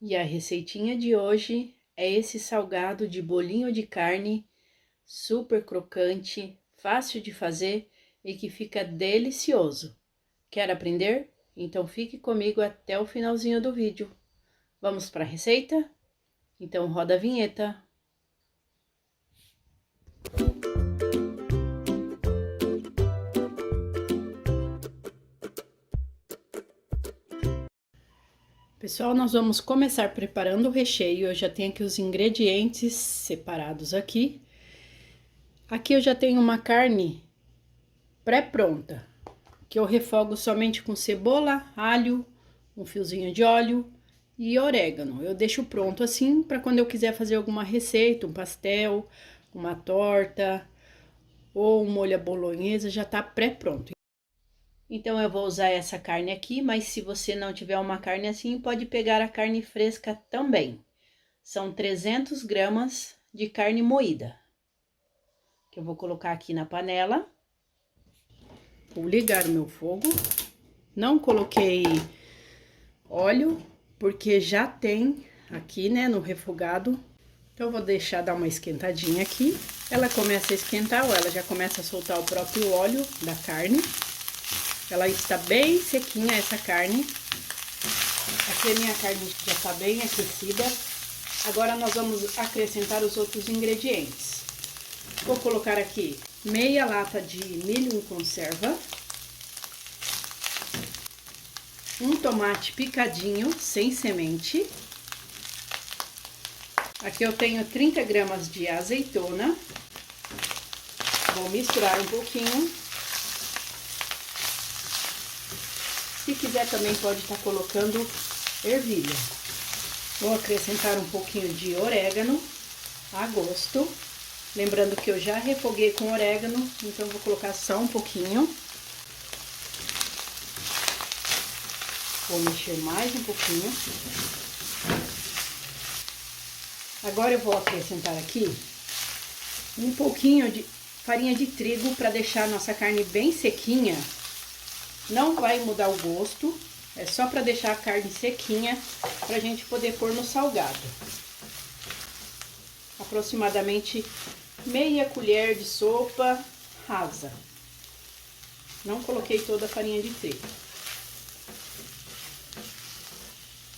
E a receitinha de hoje é esse salgado de bolinho de carne, super crocante, fácil de fazer e que fica delicioso. Quer aprender? Então fique comigo até o finalzinho do vídeo. Vamos para a receita? Então roda a vinheta. Pessoal, nós vamos começar preparando o recheio. Eu já tenho aqui os ingredientes separados aqui. Aqui eu já tenho uma carne pré-pronta, que eu refogo somente com cebola, alho, um fiozinho de óleo e orégano. Eu deixo pronto assim para quando eu quiser fazer alguma receita, um pastel, uma torta ou um molho à bolonhesa, já tá pré-pronto. Então eu vou usar essa carne aqui, mas se você não tiver uma carne assim, pode pegar a carne fresca também. São 300 gramas de carne moída, que eu vou colocar aqui na panela. Vou ligar o meu fogo. Não coloquei óleo, porque já tem aqui, né, no refogado. Então, eu vou deixar dar uma esquentadinha aqui. Ela começa a esquentar, ou ela já começa a soltar o próprio óleo da carne. Ela está bem sequinha, essa carne. Aqui a minha carne já está bem aquecida. Agora, nós vamos acrescentar os outros ingredientes. Vou colocar aqui meia lata de milho em conserva. Um tomate picadinho, sem semente. Aqui eu tenho 30 gramas de azeitona. Vou misturar um pouquinho. Se quiser também pode estar colocando ervilha. Vou acrescentar um pouquinho de orégano a gosto. Lembrando que eu já refoguei com orégano, então vou colocar só um pouquinho. Vou mexer mais um pouquinho. Agora eu vou acrescentar aqui um pouquinho de farinha de trigo para deixar a nossa carne bem sequinha. Não vai mudar o gosto, é só para deixar a carne sequinha para a gente poder pôr no salgado. Aproximadamente meia colher de sopa rasa. Não coloquei toda a farinha de trigo.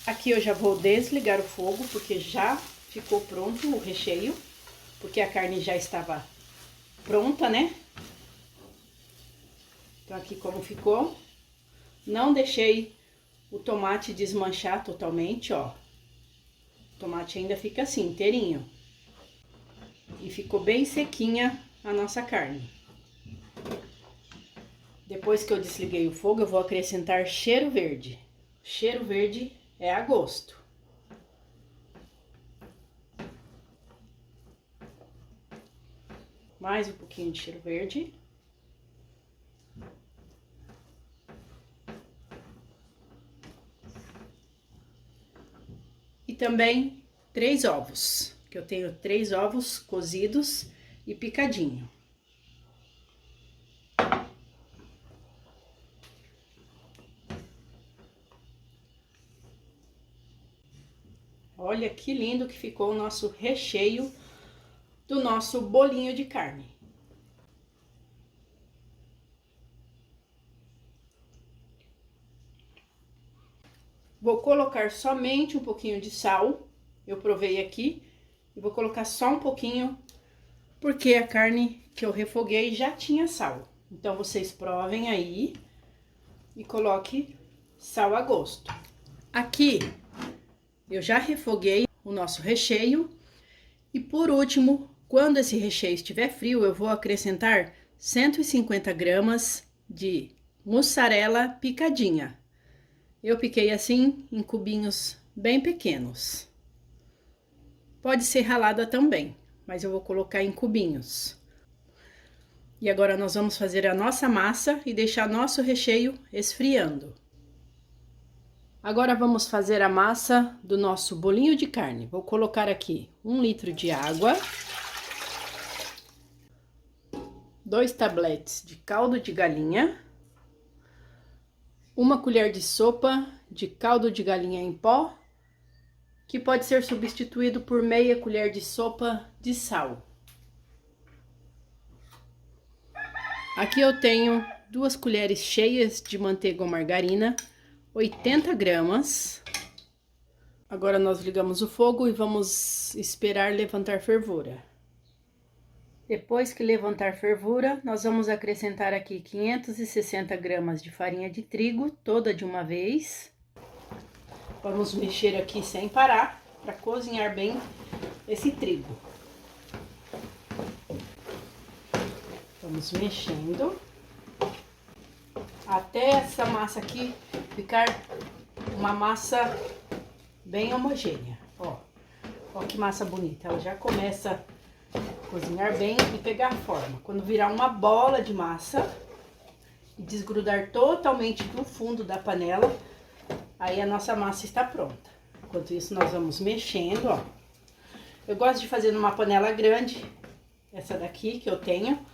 Aqui eu já vou desligar o fogo, porque já ficou pronto o recheio, porque a carne já estava pronta, né? Então, aqui como ficou. Não deixei o tomate desmanchar totalmente, ó. O tomate ainda fica assim, inteirinho. E ficou bem sequinha a nossa carne. Depois que eu desliguei o fogo, eu vou acrescentar cheiro verde. Cheiro verde é a gosto. Mais um pouquinho de cheiro verde. E também 3 ovos, que eu tenho 3 ovos cozidos e picadinho. Olha que lindo que ficou o nosso recheio do nosso bolinho de carne. Vou colocar somente um pouquinho de sal, eu provei aqui, e vou colocar só um pouquinho, porque a carne que eu refoguei já tinha sal. Então, vocês provem aí e coloque sal a gosto. Aqui, eu já refoguei o nosso recheio. E por último, quando esse recheio estiver frio, eu vou acrescentar 150 gramas de mussarela picadinha. Eu piquei assim em cubinhos bem pequenos. Pode ser ralada também, mas eu vou colocar em cubinhos. E agora nós vamos fazer a nossa massa e deixar nosso recheio esfriando. Agora vamos fazer a massa do nosso bolinho de carne. Vou colocar aqui 1 litro de água, 2 tabletes de caldo de galinha, 1 colher de sopa de caldo de galinha em pó que pode ser substituído por meia colher de sopa de sal. Aqui eu tenho 2 colheres cheias de manteiga ou margarina, 80 gramas. Agora nós ligamos o fogo e vamos esperar levantar fervura. Depois que levantar fervura, nós vamos acrescentar aqui 560 gramas de farinha de trigo, toda de uma vez. Vamos mexer aqui sem parar, para cozinhar bem esse trigo. Vamos mexendo até essa massa aqui ficar uma massa bem homogênea. Ó que massa bonita, ela já começa cozinhar bem e pegar forma. Quando virar uma bola de massa e desgrudar totalmente do fundo da panela, aí a nossa massa está pronta. Enquanto isso, nós vamos mexendo, ó. Eu gosto de fazer numa panela grande, essa daqui que eu tenho,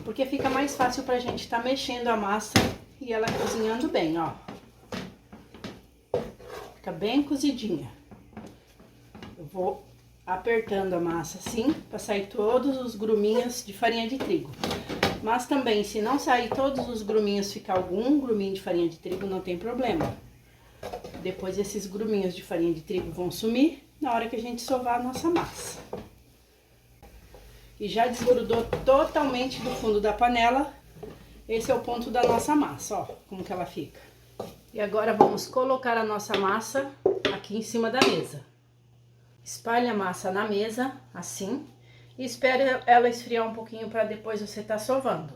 porque fica mais fácil pra gente estar mexendo a massa e ela cozinhando bem, ó. Fica bem cozidinha. Eu vou apertando a massa assim, para sair todos os gruminhos de farinha de trigo. Mas também, se não sair todos os gruminhos, ficar algum gruminho de farinha de trigo, não tem problema. Depois esses gruminhos de farinha de trigo vão sumir na hora que a gente sovar a nossa massa. E já desgrudou totalmente do fundo da panela. Esse é o ponto da nossa massa, ó, como que ela fica. E agora vamos colocar a nossa massa aqui em cima da mesa. Espalhe a massa na mesa, assim, e espere ela esfriar um pouquinho para depois você tá sovando.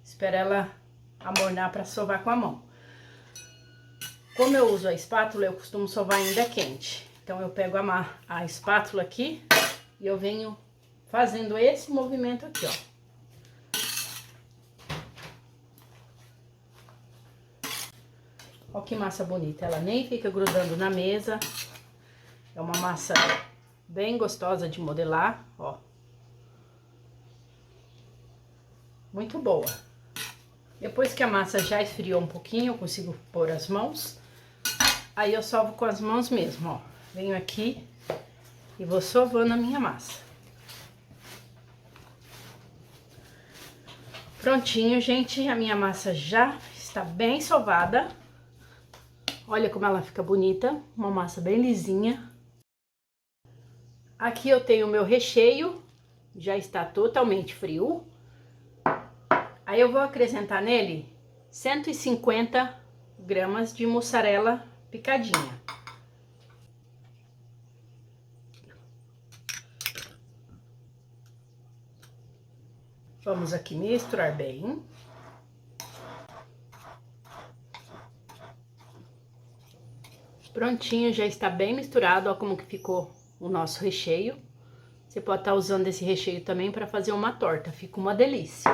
Espera ela amornar para sovar com a mão. Como eu uso a espátula, eu costumo sovar ainda quente. Então eu pego a espátula aqui e eu venho fazendo esse movimento aqui, ó. Ó que massa bonita, ela nem fica grudando na mesa. É uma massa bem gostosa de modelar, ó. Muito boa. Depois que a massa já esfriou um pouquinho, eu consigo pôr as mãos. Aí eu sovo com as mãos mesmo, ó. Venho aqui e vou sovando a minha massa. Prontinho, gente, a minha massa já está bem sovada. Olha como ela fica bonita, uma massa bem lisinha. Aqui eu tenho o meu recheio, já está totalmente frio. Aí eu vou acrescentar nele 150 gramas de mussarela picadinha. Vamos aqui misturar bem. Prontinho, já está bem misturado, ó como que ficou o nosso recheio. Você pode estar usando esse recheio também para fazer uma torta, fica uma delícia.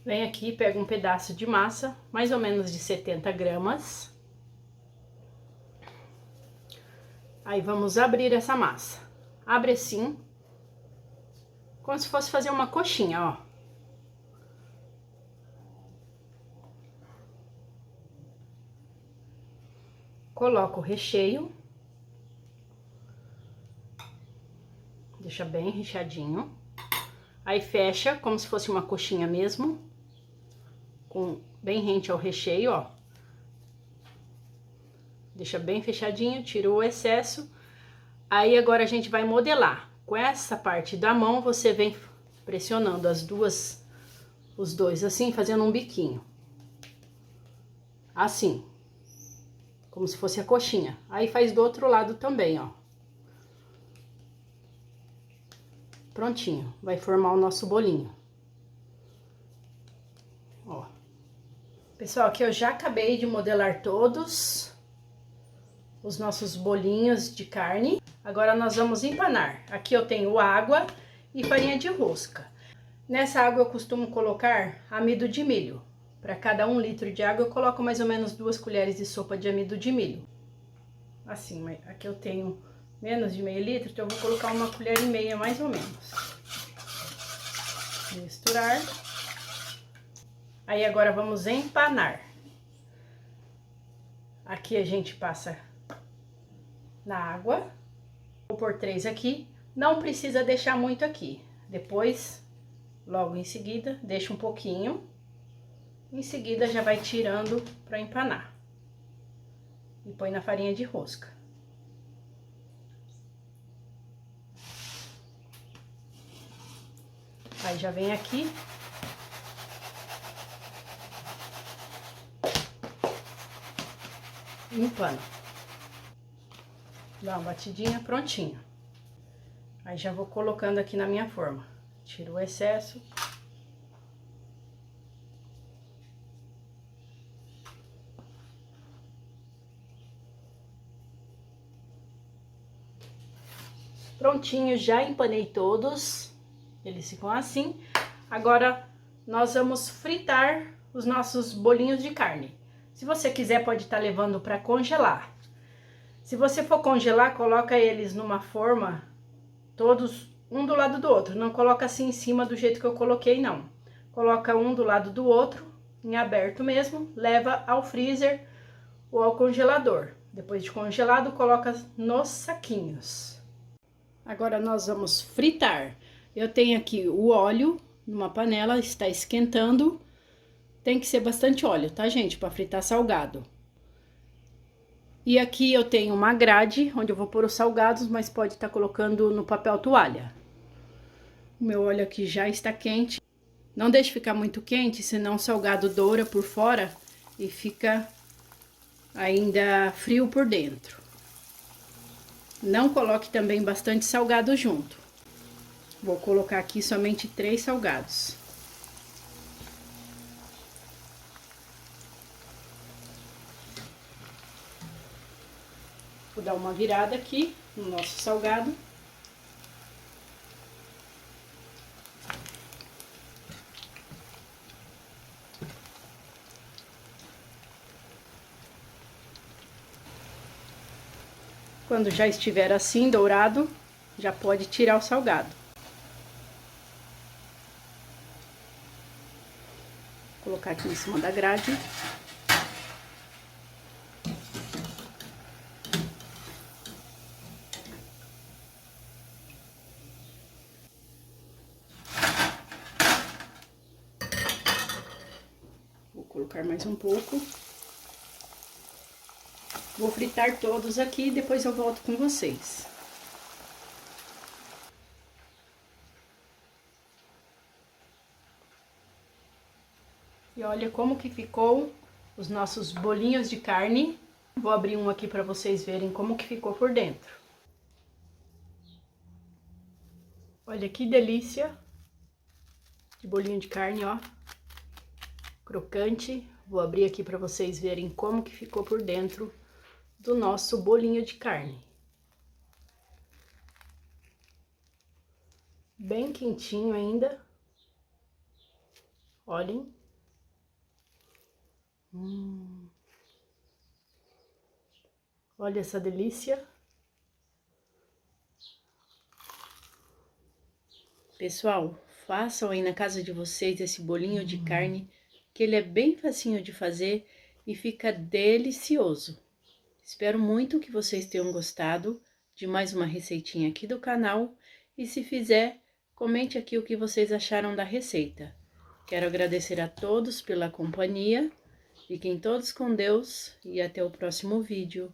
Vem aqui, pega um pedaço de massa, mais ou menos de 70 gramas. Aí vamos abrir essa massa. Abre assim, como se fosse fazer uma coxinha, ó. Coloca o recheio. Deixa bem recheadinho. Aí fecha como se fosse uma coxinha mesmo. Bem rente ao recheio, ó. Deixa bem fechadinho, tira o excesso. Aí agora a gente vai modelar. Com essa parte da mão, você vem pressionando os dois assim, fazendo um biquinho. Assim. Como se fosse a coxinha. Aí faz do outro lado também, ó. Prontinho, vai formar o nosso bolinho. Ó. Pessoal, aqui eu já acabei de modelar todos os nossos bolinhos de carne. Agora nós vamos empanar. Aqui eu tenho água e farinha de rosca. Nessa água eu costumo colocar amido de milho. Para cada 1 litro de água eu coloco mais ou menos 2 colheres de sopa de amido de milho. Assim, aqui eu tenho menos de meio litro, então eu vou colocar 1,5 colher mais ou menos. Misturar. Aí agora vamos empanar. Aqui a gente passa na água. Vou pôr 3 aqui. Não precisa deixar muito aqui. Depois, logo em seguida, deixa um pouquinho. Em seguida, já vai tirando para empanar. E põe na farinha de rosca. Aí já vem aqui. E empana. Dá uma batidinha, prontinho. Aí já vou colocando aqui na minha forma. Tiro o excesso. Prontinho, já empanei todos. Eles ficam assim. Agora, nós vamos fritar os nossos bolinhos de carne. Se você quiser, pode estar levando para congelar. Se você for congelar, coloca eles numa forma, todos um do lado do outro. Não coloca assim em cima do jeito que eu coloquei, não. Coloca um do lado do outro, em aberto mesmo, leva ao freezer ou ao congelador. Depois de congelado, coloca nos saquinhos. Agora nós vamos fritar. Eu tenho aqui o óleo numa panela, está esquentando. Tem que ser bastante óleo, tá, gente? Para fritar salgado. E aqui eu tenho uma grade, onde eu vou pôr os salgados, mas pode estar colocando no papel toalha. O meu óleo aqui já está quente. Não deixe ficar muito quente, senão o salgado doura por fora e fica ainda frio por dentro. Não coloque também bastante salgado junto. Vou colocar aqui somente 3 salgados. Vou dar uma virada aqui no nosso salgado. Quando já estiver assim, dourado, já pode tirar o salgado. Vou colocar aqui em cima da grade. Vou colocar mais um pouco. Vou fritar todos aqui e depois eu volto com vocês. E olha como que ficou os nossos bolinhos de carne. Vou abrir um aqui para vocês verem como que ficou por dentro. Olha que delícia de bolinho de carne, ó. Crocante. Vou abrir aqui para vocês verem como que ficou por dentro do nosso bolinho de carne. Bem quentinho ainda. Olhem. Olha essa delícia. Pessoal, façam aí na casa de vocês esse bolinho de carne, que ele é bem facinho de fazer e fica delicioso. Espero muito que vocês tenham gostado de mais uma receitinha aqui do canal. E se fizer, comente aqui o que vocês acharam da receita. Quero agradecer a todos pela companhia. Fiquem todos com Deus e até o próximo vídeo.